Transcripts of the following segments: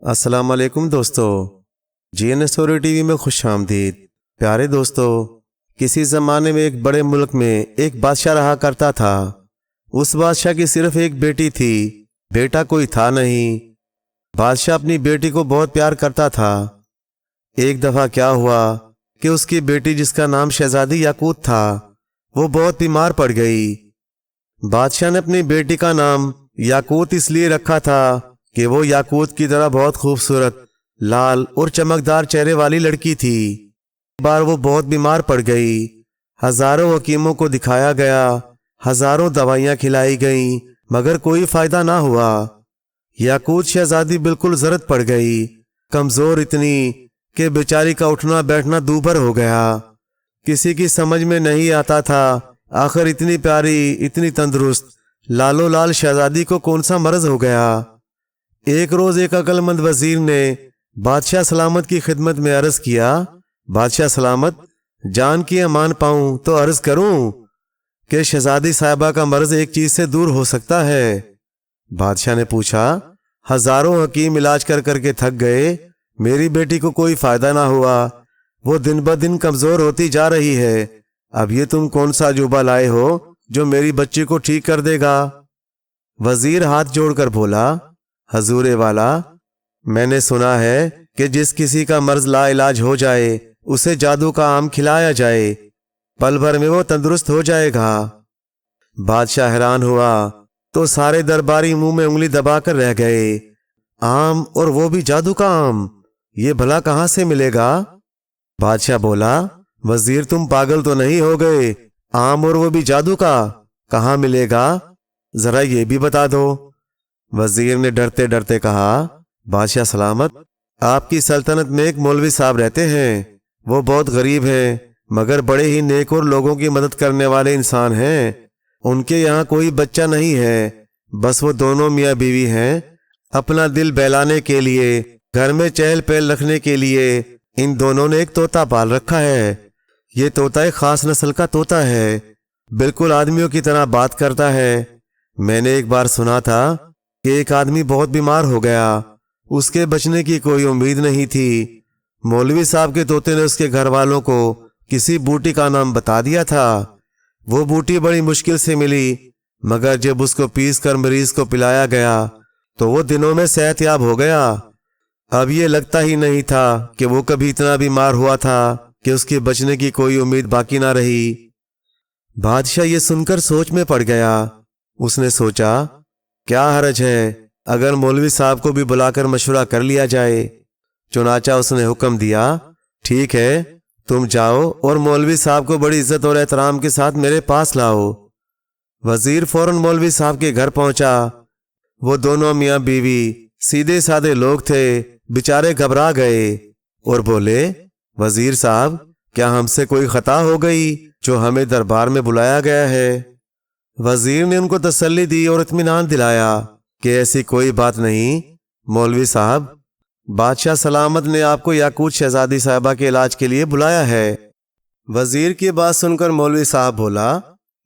السلام علیکم دوستو، جی این اسٹوری ٹی وی میں خوش آمدید۔ پیارے دوستو، کسی زمانے میں ایک بڑے ملک میں ایک بادشاہ رہا کرتا تھا۔ اس بادشاہ کی صرف ایک بیٹی تھی، بیٹا کوئی تھا نہیں۔ بادشاہ اپنی بیٹی کو بہت پیار کرتا تھا۔ ایک دفعہ کیا ہوا کہ اس کی بیٹی، جس کا نام شہزادی یاقوت تھا، وہ بہت بیمار پڑ گئی۔ بادشاہ نے اپنی بیٹی کا نام یاقوت اس لیے رکھا تھا کہ وہ یاقوت کی طرح بہت خوبصورت، لال اور چمکدار چہرے والی لڑکی تھی۔ ایک بار وہ بہت بیمار پڑ گئی۔ ہزاروں حکیموں کو دکھایا گیا، ہزاروں دوائیاں کھلائی گئیں، مگر کوئی فائدہ نہ ہوا۔ یاقوت شہزادی بالکل زرد پڑ گئی، کمزور اتنی کہ بیچاری کا اٹھنا بیٹھنا دوبھر ہو گیا۔ کسی کی سمجھ میں نہیں آتا تھا آخر اتنی پیاری، اتنی تندرست، لالو لال شہزادی کو کون سا مرض ہو گیا۔ ایک روز ایک عقل مند وزیر نے بادشاہ سلامت کی خدمت میں عرض کیا، بادشاہ سلامت، جان کی امان پاؤں تو عرض کروں کہ شہزادی صاحبہ کا مرض ایک چیز سے دور ہو سکتا ہے۔ بادشاہ نے پوچھا، ہزاروں حکیم علاج کر کر کے تھک گئے، میری بیٹی کو کوئی فائدہ نہ ہوا، وہ دن بدن کمزور ہوتی جا رہی ہے، اب یہ تم کون سا عجوبہ لائے ہو جو میری بچی کو ٹھیک کر دے گا؟ وزیر ہاتھ جوڑ کر بولا، حضور والا، میں نے سنا ہے کہ جس کسی کا مرض لا علاج ہو جائے اسے جادو کا آم کھلایا جائے، پل بھر میں وہ تندرست ہو جائے گا۔ بادشاہ حیران ہوا تو سارے درباری منہ میں انگلی دبا کر رہ گئے۔ آم، اور وہ بھی جادو کا آم، یہ بھلا کہاں سے ملے گا؟ بادشاہ بولا، وزیر تم پاگل تو نہیں ہو گئے؟ آم اور وہ بھی جادو کا کہاں ملے گا؟ ذرا یہ بھی بتا دو۔ وزیر نے ڈرتے ڈرتے کہا، بادشاہ سلامت، آپ کی سلطنت میں ایک مولوی صاحب رہتے ہیں، وہ بہت غریب ہیں مگر بڑے ہی نیک اور لوگوں کی مدد کرنے والے انسان ہیں۔ ان کے یہاں کوئی بچہ نہیں ہے، بس وہ دونوں میاں بیوی ہیں۔ اپنا دل بہلانے کے لیے، گھر میں چہل پہل رکھنے کے لیے ان دونوں نے ایک طوطا پال رکھا ہے۔ یہ طوطا ایک خاص نسل کا طوطا ہے، بالکل آدمیوں کی طرح بات کرتا ہے۔ میں نے ایک بار سنا تھا کہ ایک آدمی بہت بیمار ہو گیا، اس کے بچنے کی کوئی امید نہیں تھی۔ مولوی صاحب کے طوطے نے اس کے گھر والوں کو کسی بوٹی کا نام بتا دیا تھا۔ وہ بوٹی بڑی مشکل سے ملی، مگر جب اس کو پیس کر مریض کو پلایا گیا تو وہ دنوں میں صحت یاب ہو گیا۔ اب یہ لگتا ہی نہیں تھا کہ وہ کبھی اتنا بیمار ہوا تھا کہ اس کے بچنے کی کوئی امید باقی نہ رہی۔ بادشاہ یہ سن کر سوچ میں پڑ گیا۔ اس نے سوچا، کیا حرج ہے اگر مولوی صاحب کو بھی بلا کر مشورہ کر لیا جائے؟ چنانچہ اس نے حکم دیا، ٹھیک ہے، تم جاؤ اور مولوی صاحب کو بڑی عزت اور احترام کے ساتھ میرے پاس لاؤ۔ وزیر فوراً مولوی صاحب کے گھر پہنچا۔ وہ دونوں میاں بیوی سیدھے سادے لوگ تھے، بیچارے گھبرا گئے اور بولے، وزیر صاحب، کیا ہم سے کوئی خطا ہو گئی جو ہمیں دربار میں بلایا گیا ہے؟ وزیر نے ان کو تسلی دی اور اطمینان دلایا کہ ایسی کوئی بات نہیں۔ مولوی صاحب، بادشاہ سلامت نے آپ کو یاقوت شہزادی صاحبہ کے علاج کے لیے بلایا ہے۔ وزیر کی بات سن کر مولوی صاحب بولا،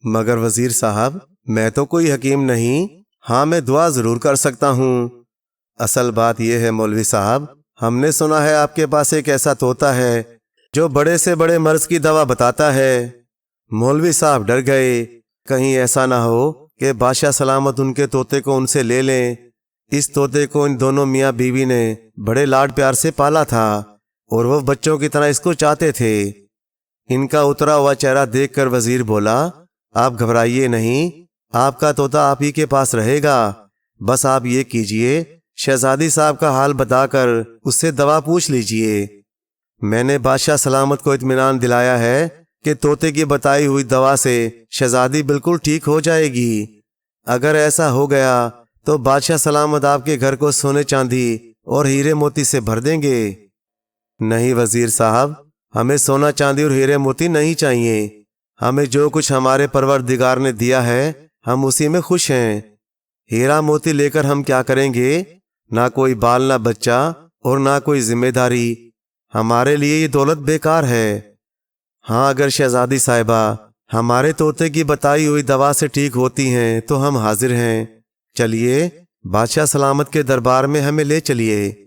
مگر وزیر صاحب، میں تو کوئی حکیم نہیں، ہاں میں دعا ضرور کر سکتا ہوں۔ اصل بات یہ ہے مولوی صاحب، ہم نے سنا ہے آپ کے پاس ایک ایسا طوطا ہے جو بڑے سے بڑے مرض کی دوا بتاتا ہے۔ مولوی صاحب ڈر گئے، کہیں ایسا نہ ہو کہ بادشاہ سلامت ان کے طوطے کو ان سے لے لیں۔ اس طوطے کو ان دونوں میاں بیوی نے بڑے لاڈ پیار سے پالا تھا اور وہ بچوں کی طرح اس کو چاہتے تھے۔ ان کا اترا ہوا چہرہ دیکھ کر وزیر بولا، آپ گھبرائیے نہیں، آپ کا طوطا آپ ہی کے پاس رہے گا، بس آپ یہ کیجئے، شہزادی صاحب کا حال بتا کر اس سے دوا پوچھ لیجئے۔ میں نے بادشاہ سلامت کو اطمینان دلایا ہے کہ طوطے کی بتائی ہوئی دوا سے شہزادی بالکل ٹھیک ہو جائے گی۔ اگر ایسا ہو گیا تو بادشاہ سلامت آپ کے گھر کو سونے چاندی اور ہیرے موتی سے بھر دیں گے۔ نہیں وزیر صاحب، ہمیں سونا چاندی اور ہیرے موتی نہیں چاہیے، ہمیں جو کچھ ہمارے پروردگار نے دیا ہے ہم اسی میں خوش ہیں۔ ہیرا موتی لے کر ہم کیا کریں گے؟ نہ کوئی بال نہ بچہ اور نہ کوئی ذمہ داری، ہمارے لیے یہ دولت بیکار ہے۔ ہاں اگر شہزادی صاحبہ ہمارے طوطے کی بتائی ہوئی دوا سے ٹھیک ہوتی ہیں تو ہم حاضر ہیں، چلیے بادشاہ سلامت کے دربار میں ہمیں لے چلیے۔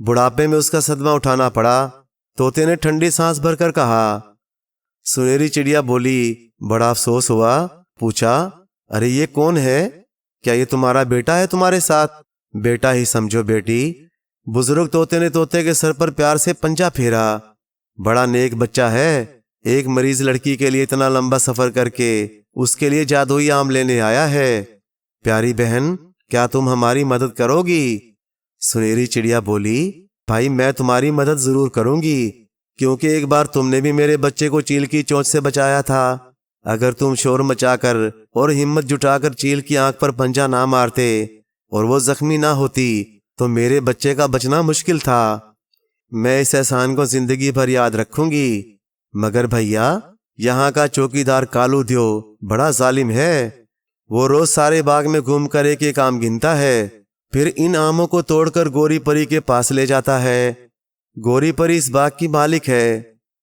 بڑھاپے میں اس کا صدمہ اٹھانا پڑا۔ طوطے نے ٹھنڈی سانس بھر کر کہا۔ سنہری چڑیا بولی، بڑا افسوس ہوا۔ پوچھا، ارے یہ کون ہے؟ کیا یہ تمہارا بیٹا ہے تمہارے ساتھ؟ بیٹا ہی سمجھو بیٹی۔ بزرگ طوطے نے طوطے کے سر پر پیار سے پنجہ پھیرا۔ بڑا نیک بچہ ہے، ایک مریض لڑکی کے لیے اتنا لمبا سفر کر کے اس کے لیے جادوئی آم لینے آیا ہے۔ پیاری بہن، کیا تم ہماری مدد کرو گی؟ سنہری چڑیا بولی، بھائی میں تمہاری مدد ضرور کروں گی، کیونکہ ایک بار تم نے بھی میرے بچے کو چیل کی چونچ سے بچایا تھا۔ اگر تم شور مچا کر اور ہمت جٹا کر چیل کی آنکھ پر پنجہ نہ مارتے اور وہ زخمی نہ ہوتی تو میرے بچے کا بچنا مشکل تھا۔ میں اس احسان کو زندگی بھر یاد رکھوں گی۔ مگر بھیا، یہاں کا چوکیدار کالو دیو بڑا ظالم ہے۔ وہ روز سارے باغ میں گھوم کر ایک ایک آم گنتا ہے، پھر ان آموں کو توڑ کر گوری پری کے پاس لے جاتا ہے۔ گوری پری اس باغ کی مالک ہے۔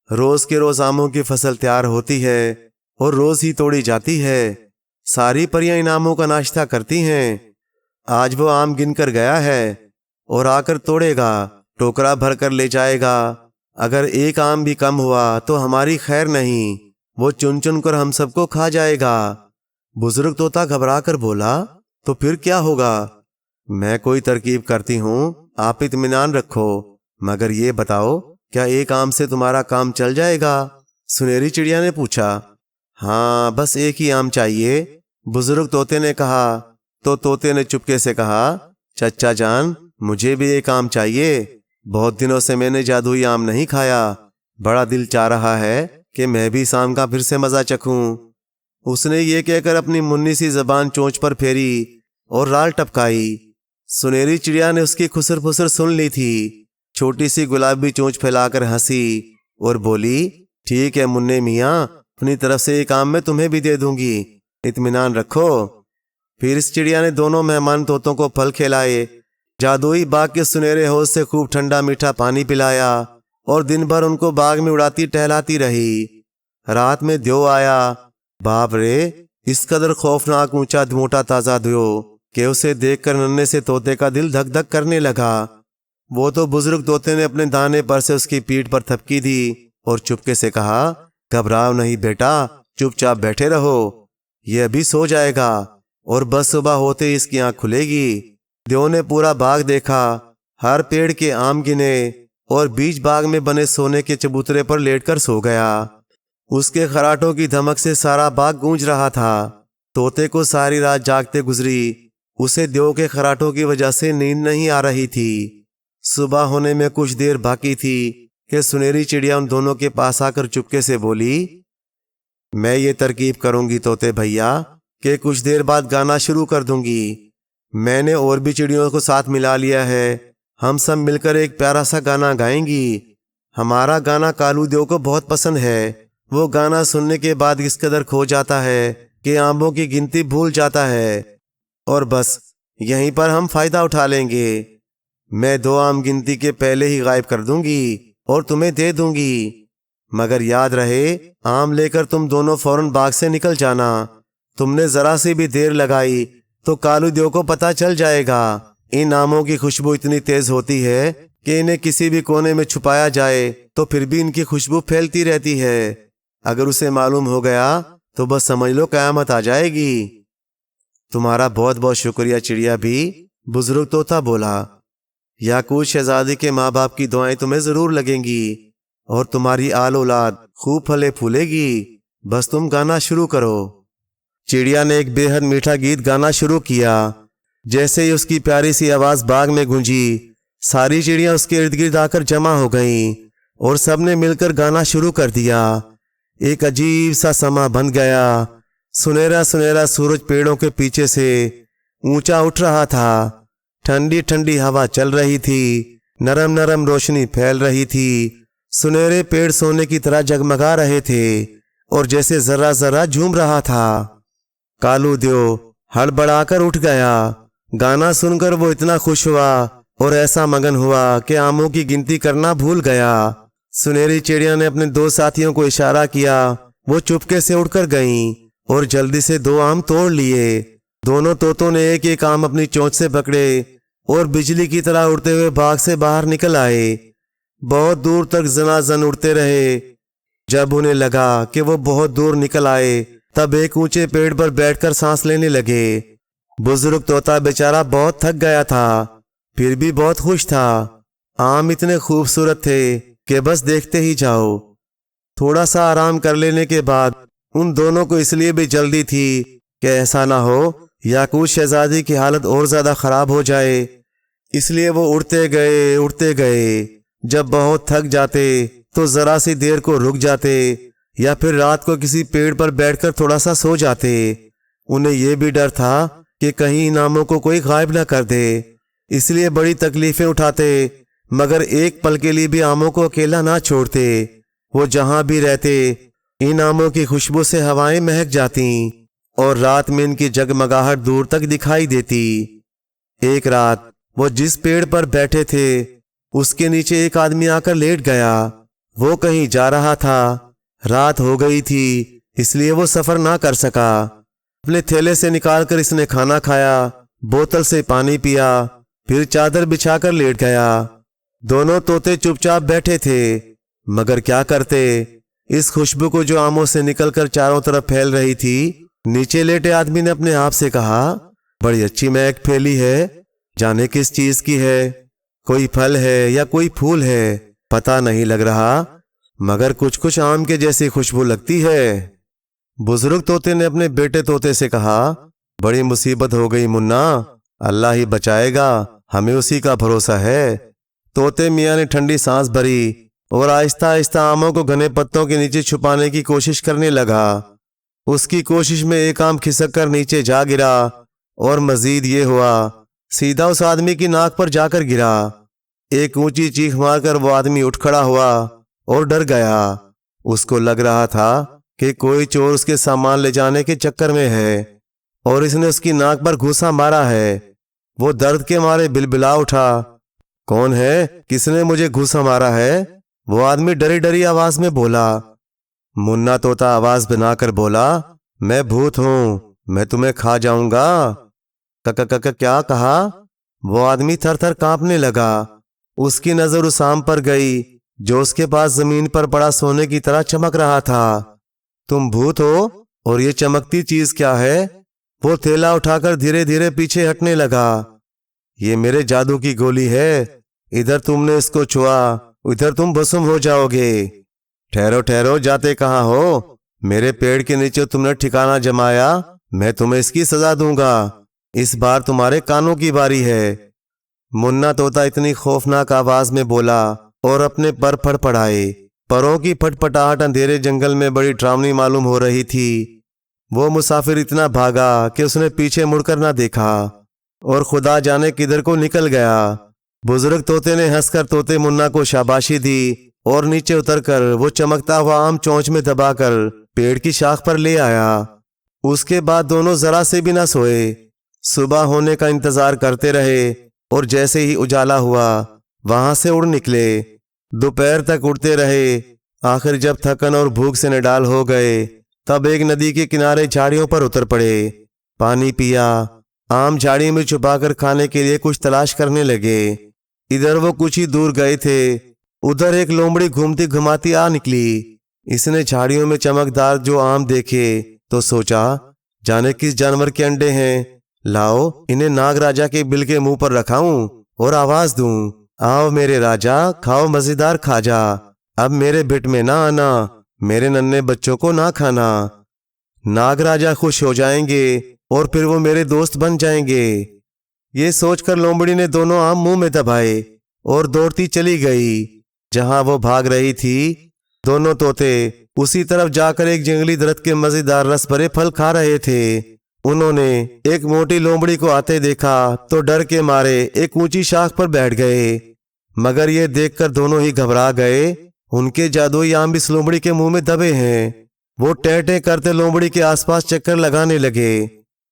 روز کے روز آموں کی فصل تیار ہوتی ہے اور روز ہی توڑی جاتی ہے۔ ساری پریاں ان آموں کا ناشتہ کرتی ہیں۔ آج وہ آم گن کر گیا ہے اور آ کر توڑے گا، ٹوکرا بھر کر لے جائے گا۔ اگر ایک آم بھی کم ہوا تو ہماری خیر نہیں، وہ چن چن کر ہم سب کو کھا جائے گا۔ بزرگ طوطا گھبرا کر بولا، تو پھر کیا ہوگا؟ میں کوئی ترکیب کرتی ہوں، آپ اطمینان رکھو، مگر یہ بتاؤ کیا ایک آم سے تمہارا کام چل جائے گا؟ سنہری چڑیا نے پوچھا۔ ہاں، بس ایک ہی آم چاہیے، بزرگ طوطے نے کہا۔ تو طوطے نے چپکے سے کہا، چچا جان، مجھے بھی ایک آم چاہیے، بہت دنوں سے میں نے جادوئی آم نہیں کھایا، بڑا دل چاہ رہا ہے کہ میں بھی اس آم کا پھر سے مزہ چکھوں۔ اس نے یہ کہہ کر اپنی منی سی زبان چونچ پر پھیری اور رال ٹپکائی۔ سنہری چڑیا نے اس کی خسر پھسر سن لی تھی، چھوٹی سی گلابی چونچ پھیلا کر ہنسی اور بولی، ٹھیک ہے منی میاں، اپنی طرف سے ایک آم میں تمہیں بھی دے دوں گی، اطمینان رکھو۔ پھر اس چڑیا نے دونوں مہمان طوطوں کو پھل کھلائے، جادوئی باغ کے سنہرے حوض سے خوب ٹھنڈا میٹھا پانی پلایا اور دن بھر ان کو باغ میں اڑاتی ٹہلاتی رہی۔ رات میں دیو آیا۔ باپ رے، اس قدر خوفناک اونچا موٹا تازہ دیو کہ اسے دیکھ کر ننھے سے طوطے کا دل دھک دھک کرنے لگا۔ وہ تو بزرگ طوطے نے اپنے دانے پر سے اس کی پیٹھ پر تھپکی دی اور چپکے سے کہا، گھبراؤ نہیں بیٹا، چپ چاپ بیٹھے رہو، یہ ابھی سو جائے گا اور بس صبح ہوتے ہی اس کی آنکھ کھلے گی۔ دیو نے پورا باغ دیکھا، ہر پیڑ کے آم گنے اور بیچ باغ میں بنے سونے کے چبوترے پر لیٹ کر سو گیا۔ اس کے خراٹوں کی دھمک سے سارا باغ گونج رہا تھا۔ طوطے کو ساری رات جاگتے گزری، اسے دیو کے خراٹوں کی وجہ سے نیند نہیں آ رہی تھی۔ صبح ہونے میں کچھ دیر باقی تھی کہ سنہری چڑیا ان دونوں کے پاس آ کر چپکے سے بولی، میں یہ ترکیب کروں گی طوطے بھیا کہ کچھ دیر بعد گانا شروع کر دوں گی۔ میں نے اور بھی چڑیوں کو ساتھ ملا لیا ہے، ہم سب مل کر ایک پیارا سا گانا گائیں گی۔ ہمارا گانا کالو دیو کو بہت پسند ہے، وہ گانا سننے کے بعد اس قدر کھو جاتا ہے کہ آموں کی گنتی بھول جاتا ہے، اور بس یہیں پر ہم فائدہ اٹھا لیں گے۔ میں 2 آم گنتی کے پہلے ہی غائب کر دوں گی اور تمہیں دے دوں گی، مگر یاد رہے آم لے کر تم دونوں فوراً باغ سے نکل جانا۔ تم نے ذرا سی بھی دیر لگائی تو کالو دیو کو پتہ چل جائے گا۔ ان آموں کی خوشبو اتنی تیز ہوتی ہے کہ انہیں کسی بھی کونے میں چھپایا جائے تو پھر بھی ان کی خوشبو پھیلتی رہتی ہے۔ اگر اسے معلوم ہو گیا تو بس سمجھ لو قیامت آ جائے گی۔ تمہارا بہت بہت شکریہ چڑیا بھی، بزرگ طوطا بولا۔ یاقوت شہزادی کے ماں باپ کی دعائیں تمہیں ضرور لگیں گی اور تمہاری آل اولاد خوب پھلے پھولے گی، بس تم گانا شروع کرو۔ چڑیا نے ایک بے حد میٹھا گیت گانا شروع کیا۔ جیسے ہی اس کی پیاری سی آواز باغ میں گونجی، ساری چڑیاں اس کے ارد گرد آ کر جمع ہو گئیں اور سب نے مل کر گانا شروع کر دیا۔ ایک عجیب سا سما بن گیا۔ سنہرا سنہرا سورج پیڑوں کے پیچھے سے اونچا اٹھ رہا تھا، ٹھنڈی ٹھنڈی ہوا چل رہی تھی، نرم نرم روشنی پھیل رہی تھی، سنہرے پیڑ سونے کی طرح جگمگا رہے تھے اور جیسے ذرہ ذرہ جھوم رہا تھا۔ کالو دیو ہڑبڑا کر اٹھ گیا۔ گانا سن کر وہ اتنا خوش ہوا اور ایسا مگن ہوا کہ آموں کی گنتی کرنا بھول گیا۔ سنہری چڑیا نے اپنے 2 ساتھیوں کو اشارہ کیا، وہ چپکے سے اڑ کر گئیں اور جلدی سے 2 آم توڑ لیے۔ دونوں طوطوں نے ایک ایک آم اپنی چونچ سے پکڑے اور بجلی کی طرح اڑتے ہوئے باغ سے باہر نکل آئے۔ بہت دور تک زنازن اڑتے رہے۔ جب انہیں لگا کہ وہ بہت دور نکل آئے تب ایک اونچے پیڑ پر بیٹھ کر سانس لینے لگے۔ بزرگ طوطا بیچارہ بہت تھک گیا تھا، پھر بھی بہت خوش تھا۔ آم اتنے خوبصورت تھے کہ بس دیکھتے ہی جاؤ۔ تھوڑا سا آرام کر لینے کے بعد ان دونوں کو اس لیے بھی جلدی تھی کہ ایسا نہ ہو یاقوت شہزادی کی حالت اور زیادہ خراب ہو جائے، اس لیے وہ اڑتے گئے۔ جب بہت تھک جاتے تو ذرا سی دیر کو رک جاتے یا پھر رات کو کسی پیڑ پر بیٹھ کر تھوڑا سا سو جاتے۔ انہیں یہ بھی ڈر تھا کہ کہیں انعاموں کو کوئی غائب نہ کر دے، اس لیے بڑی تکلیفیں اٹھاتے، مگر ایک پل کے لیے بھی آموں کو اکیلا نہ چھوڑتے۔ وہ جہاں بھی رہتے ان آموں کی خوشبو سے ہوائیں مہک جاتیں اور رات میں ان کی جگمگاہٹ دور تک دکھائی دیتی۔ ایک رات وہ جس پیڑ پر بیٹھے تھے اس کے نیچے ایک آدمی آ کر لیٹ گیا۔ وہ کہیں جا رہا تھا، رات ہو گئی تھی اس لیے وہ سفر نہ کر سکا۔ اپنے تھیلے سے نکال کر اس نے کھانا کھایا، بوتل سے پانی پیا، پھر چادر بچھا کر لیٹ گیا۔ دونوں طوطے چپ چاپ بیٹھے تھے، مگر کیا کرتے؟ اس خوشبو کو جو آموں سے نکل کر چاروں طرف پھیل رہی تھی، نیچے لیٹے آدمی نے اپنے آپ سے کہا، بڑی اچھی مہک پھیلی ہے، جانے کس چیز کی ہے؟ کوئی پھل ہے یا کوئی پھول ہے، پتہ نہیں لگ رہا، مگر کچھ آم کے جیسی خوشبو لگتی ہے۔ بزرگ طوطے نے اپنے بیٹے طوطے سے کہا، بڑی مصیبت ہو گئی منا، اللہ ہی بچائے گا، ہمیں اسی کا بھروسہ ہے۔ طوطے میاں نے ٹھنڈی سانس بھری اور آہستہ آہستہ آموں کو گھنے پتوں کے نیچے چھپانے کی کوشش کرنے لگا۔ اس کی کوشش میں ایک آم کھسک کر نیچے جا گرا اور مزید یہ ہوا، سیدھا اس آدمی کی ناک پر جا کر گرا۔ ایک اونچی چیخ مار کر وہ آدمی اٹھ کھڑا ہوا اور ڈر گیا۔ اس کو لگ رہا تھا کہ کوئی چور اس کے سامان لے جانے کے چکر میں ہے اور اس نے اس کی ناک پر گھوسا مارا ہے۔ وہ درد کے مارے بلبلا اٹھا، کون ہے؟ کس نے مجھے گھوسا مارا ہے؟ وہ آدمی ڈری ڈری آواز میں بولا۔ منا طوطا آواز بنا کر بولا، میں بھوت ہوں، میں تمہیں کھا جاؤں گا۔ کیا کہا؟ وہ آدمی تھر تھر کانپنے لگا۔ اس کی نظر اس آم پر گئی جو اس کے پاس زمین پر پڑا سونے کی طرح چمک رہا تھا۔ تم بھوت ہو اور یہ چمکتی چیز کیا ہے؟ وہ تھیلا اٹھا کر دھیرے دھیرے پیچھے ہٹنے لگا۔ یہ میرے جادو کی گولی ہے، ادھر تم نے اس کو چھوا ادھر تم بھسم ہو جاؤ گے۔ ٹھہرو ٹھہرو، جاتے کہاں ہو؟ میرے پیڑ کے نیچے تم نے ٹھکانہ جمایا، میں تمہیں اس کی سزا دوں گا۔ اس بار تمہارے کانوں کی باری ہے۔ منا طوطا اتنی خوفناک آواز میں بولا اور اپنے پر پھڑ پڑائے۔ پروں کی پھٹ پٹاہٹ اندھیرے جنگل میں بڑی ڈراؤنی معلوم ہو رہی تھی۔ وہ مسافر اتنا بھاگا کہ اس نے پیچھے مڑ کر نہ دیکھا اور خدا جانے کدھر کو نکل گیا۔ بزرگ طوطے نے ہنس کر طوطے منا کو شاباشی دی اور نیچے اتر کر وہ چمکتا ہوا آم چونچ میں دبا کر پیڑ کی شاخ پر لے آیا۔ اس کے بعد دونوں ذرا سے بھی نہ سوئے، صبح ہونے کا انتظار کرتے رہے اور جیسے ہی اجالا ہوا وہاں سے اڑ نکلے۔ دوپہر تک اڑتے رہے، آخر جب تھکن اور بھوک سے نڈال ہو گئے تب ایک ندی کے کنارے جھاڑیوں پر اتر پڑے۔ پانی پیا، آم جھاڑی میں چھپا کر کھانے کے لیے کچھ تلاش کرنے لگے۔ ادھر وہ کچھ ہی دور گئے تھے، ادھر ایک لومڑی گھومتی گھماتی آ نکلی۔ اس نے جھاڑیوں میں چمکدار جو آم دیکھے تو سوچا، جانے کس جانور کے انڈے ہیں، لاؤ انہیں ناگ راجا کے بل کے منہ پر رکھاؤں اور آواز دوں، آؤ میرے راجا، کھاؤ مزیدار کھاجا، اب میرے بٹ میں نہ آنا، میرے ننھے بچوں کو نہ کھانا۔ ناگ راجا خوش ہو جائیں گے اور پھر وہ میرے دوست بن جائیں گے۔ یہ سوچ کر لومڑی نے دونوں آم منہ میں دبائے اور دوڑتی چلی گئی۔ جہاں وہ بھاگ رہی تھی دونوں طوطے اسی طرف جا کر ایک جنگلی درخت کے مزیدار رس بھرے پھل کھا رہے تھے۔ انہوں نے ایک موٹی لومڑی کو آتے دیکھا تو ڈر کے مارے ایک اونچی شاخ پر بیٹھ گئے، مگر یہ دیکھ کر دونوں ہی گھبرا گئے، ان کے جادوئی آم اس لومڑی کے منہ میں دبے ہیں۔ وہ ٹیں ٹیں کرتے لومڑی کے آس پاس چکر لگانے لگے۔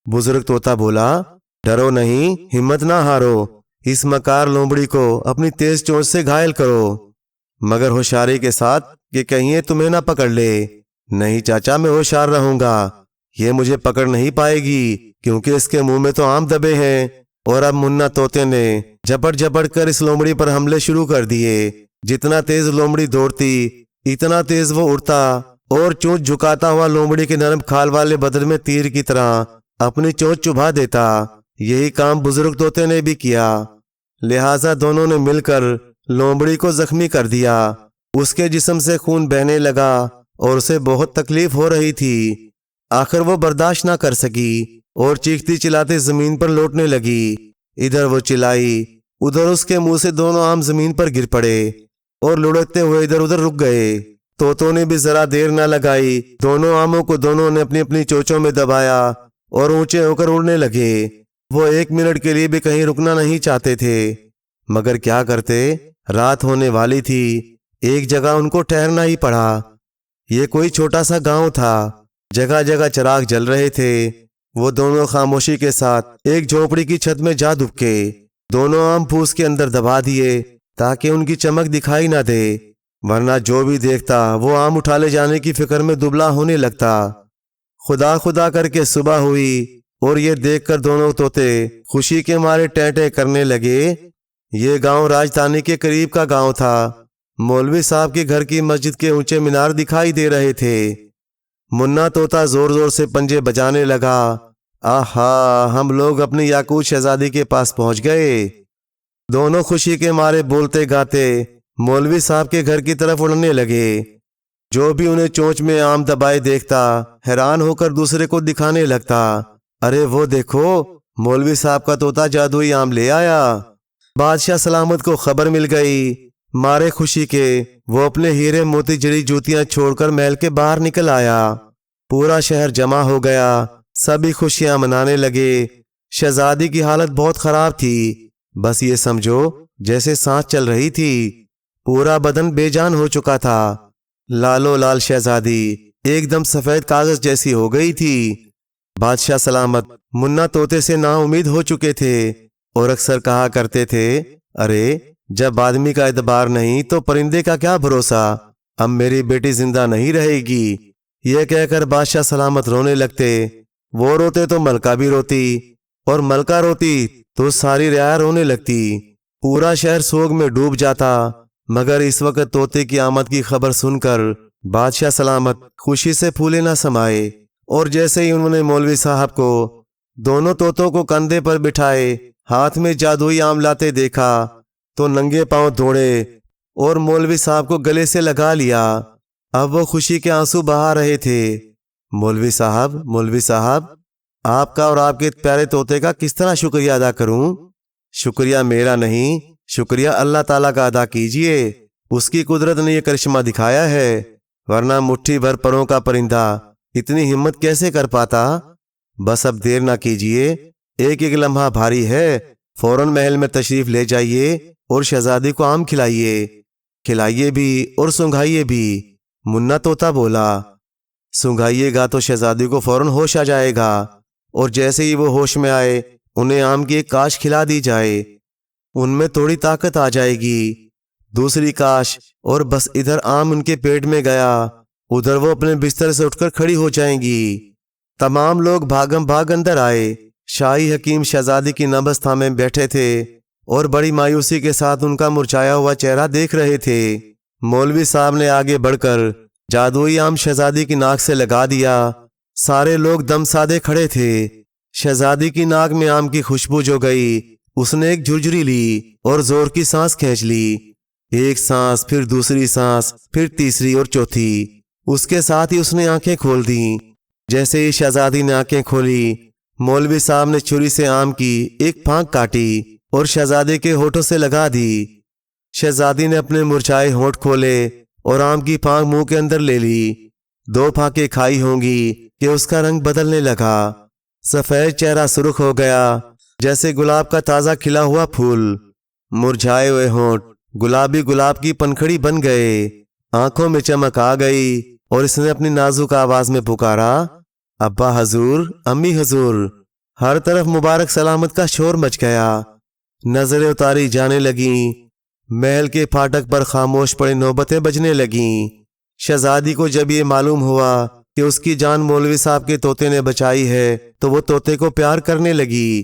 بزرگ طوطا بولا، ڈرو نہیں، ہمت نہ ہارو، اس مکار لومڑی کو اپنی تیز چونچ سے گھائل کرو، مگر ہوشیاری کے ساتھ کہ کہیں یہ تمہیں نہ پکڑ لے۔ نہیں چاچا، میں ہوشیار رہوں گا، یہ مجھے پکڑ نہیں پائے گی کیونکہ اس کے منہ میں تو آم دبے ہیں، اور اب منا طوطے نے جھپٹ جھپٹ کر اس لومڑی پر حملے شروع کر دیے۔ جتنا تیز لومڑی دوڑتی اتنا تیز وہ اڑتا اور چونچ جھکاتا ہوا لومڑی کے نرم کھال والے بدن میں تیر کی طرح اپنی چونچ چبھا دیتا۔ یہی کام بزرگ طوطے نے بھی کیا، لہٰذا دونوں نے مل کر لومڑی کو زخمی کر دیا۔ اس کے جسم سے خون بہنے لگا اور اسے بہت تکلیف ہو رہی تھی۔ آخر وہ برداشت نہ کر سکی اور چیختی چلاتے زمین پر لوٹنے لگی۔ ادھر وہ چلائی، ادھر اس کے منہ سے دونوں آم زمین پر گر پڑے اور لڑکتے ہوئے ادھر ادھر رک گئے۔ طوطوں نے بھی ذرا دیر نہ لگائی، دونوں آموں کو دونوں نے اپنی اپنی چونچوں میں دبایا اور اونچے ہو کر اڑنے لگے۔ وہ ایک منٹ کے لیے بھی کہیں رکنا نہیں چاہتے تھے، مگر کیا کرتے، رات ہونے والی تھی، ایک جگہ ان کو ٹھہرنا ہی پڑا۔ یہ کوئی چھوٹا سا گاؤں تھا، جگہ جگہ چراغ جل رہے تھے۔ وہ دونوں خاموشی کے ساتھ ایک جھونپڑی کی چھت میں جا دبکے، دونوں آم پھوس کے اندر دبا دیے تاکہ ان کی چمک دکھائی نہ دے، ورنہ جو بھی دیکھتا وہ آم اٹھا لے جانے کی فکر میں دبلا ہونے لگتا۔ خدا خدا کر کے صبح ہوئی اور یہ دیکھ کر دونوں طوطے خوشی کے مارے ٹیں کرنے لگے۔ یہ گاؤں راجدھانی کے قریب کا گاؤں تھا۔ مولوی صاحب کے گھر کی مسجد کے اونچے مینار دکھائی دے رہے تھے۔ منا طوطا زور زور سے پنجے بجانے لگا، آہا، ہم لوگ اپنی یاقوت شہزادی کے پاس پہنچ گئے۔ دونوں خوشی کے مارے بولتے گاتے مولوی صاحب کے گھر کی طرف اڑنے لگے۔ جو بھی انہیں چونچ میں آم دبائے دیکھتا حیران ہو کر دوسرے کو دکھانے لگتا، ارے وہ دیکھو، مولوی صاحب کا طوطا جادوئی آم لے آیا۔ بادشاہ سلامت کو خبر مل گئی۔ مارے خوشی کے وہ اپنے ہیرے موتی جڑی جوتیاں چھوڑ کر محل کے باہر نکل آیا۔ پورا شہر جمع ہو گیا، سبھی خوشیاں منانے لگے۔ شہزادی کی حالت بہت خراب تھی، بس یہ سمجھو جیسے سانس چل رہی تھی، پورا بدن بے جان ہو چکا تھا۔ لالو لال شہزادی ایک دم سفید کاغذ جیسی ہو گئی تھی۔ بادشاہ سلامت منا طوطے سے نا امید ہو چکے تھے اور اکثر کہا کرتے تھے، ارے جب آدمی کا اعتبار نہیں تو پرندے کا کیا بھروسہ، اب میری بیٹی زندہ نہیں رہے گی۔ یہ کہہ کر بادشاہ سلامت رونے لگتے۔ وہ روتے تو ملکہ بھی روتی، اور ملکہ روتی تو ساری رعایا رونے لگتی۔ پورا شہر سوگ میں ڈوب جاتا، مگر اس وقت طوطے کی آمد کی خبر سن کر بادشاہ سلامت خوشی سے پھولے نہ سمائے، اور جیسے ہی انہوں نے مولوی صاحب کو دونوں طوطوں کو کندھے پر بٹھائے ہاتھ میں جادوئی آم لاتے دیکھا تو ننگے پاؤں دوڑے اور مولوی صاحب کو گلے سے لگا لیا۔ اب وہ خوشی کے آنسو بہا رہے تھے۔ مولوی صاحب، آپ کا اور آپ کے پیارے طوطے کا کس طرح شکریہ ادا کروں؟ شکریہ میرا نہیں، شکریہ اللہ تعالیٰ کا ادا کیجئے، اس کی قدرت نے یہ کرشمہ دکھایا ہے، ورنہ مٹھی بھر پروں کا پرندہ اتنی ہمت کیسے کر پاتا؟ بس اب دیر نہ کیجئے، ایک ایک لمحہ بھاری ہے، فوراً محل میں تشریف لے جائیے اور شہزادی کو آم کھلائیے بھی اور سنگھائیے بھی۔ منا طوطا بولا، سنگھائیے گا تو شہزادی کو فوراً ہوش آ جائے گا، اور جیسے ہی وہ ہوش میں آئے انہیں آم کی ایک کاش کھلا دی جائے، ان میں تھوڑی طاقت آ جائے گی۔ دوسری کاش، اور بس ادھر آم ان کے پیٹ میں گیا، ادھر وہ اپنے بستر سے اٹھ کر کھڑی ہو جائیں گی۔ تمام لوگ بھاگم بھاگ اندر آئے۔ شاہی حکیم شہزادی کی نبض تھامے بیٹھے تھے اور بڑی مایوسی کے ساتھ ان کا مرجھایا ہوا چہرہ دیکھ رہے تھے۔ مولوی صاحب نے آگے بڑھ کر جادوئی آم شہزادی کی ناک سے لگا دیا۔ سارے لوگ دم سادے کھڑے تھے۔ شہزادی کی ناک میں آم کی خوشبو جو گئی، اس نے ایک جھرجھری لی اور زور کی سانس کھینچ لی۔ ایک سانس، پھر دوسری سانس، پھر تیسری اور چوتھی۔ اس کے ساتھ ہی اس نے آنکھیں کھول دیں۔ جیسے ہی شہزادی نے آنکھیں کھولی، مولوی صاحب نے چھری سے آم کی ایک پھانک کاٹی اور شہزادی کے ہونٹوں سے لگا دی۔ شہزادی نے اپنے مرجھائے ہونٹ کھولے اور آم کی پھانک منہ کے اندر لے لی۔ 2 پھانکیں کھائی ہوں گی کہ اس کا رنگ بدلنے لگا۔ سفید چہرہ سرخ ہو گیا جیسے گلاب کا تازہ کھلا ہوا پھول۔ مرجھائے ہوئے ہونٹ گلابی گلاب کی پنکھڑی بن گئے۔ آنکھوں میں چمک آ گئی اور اس نے اپنی نازک آواز میں پکارا، ابا حضور، امی حضور۔ ہر طرف مبارک سلامت کا شور مچ گیا۔ نظریں اتاری جانے لگیں۔ محل کے پھاٹک پر خاموش پڑے نوبتیں بجنے لگیں۔ شہزادی کو جب یہ معلوم ہوا کہ اس کی جان مولوی صاحب کے طوطے نے بچائی ہے تو وہ طوطے کو پیار کرنے لگی۔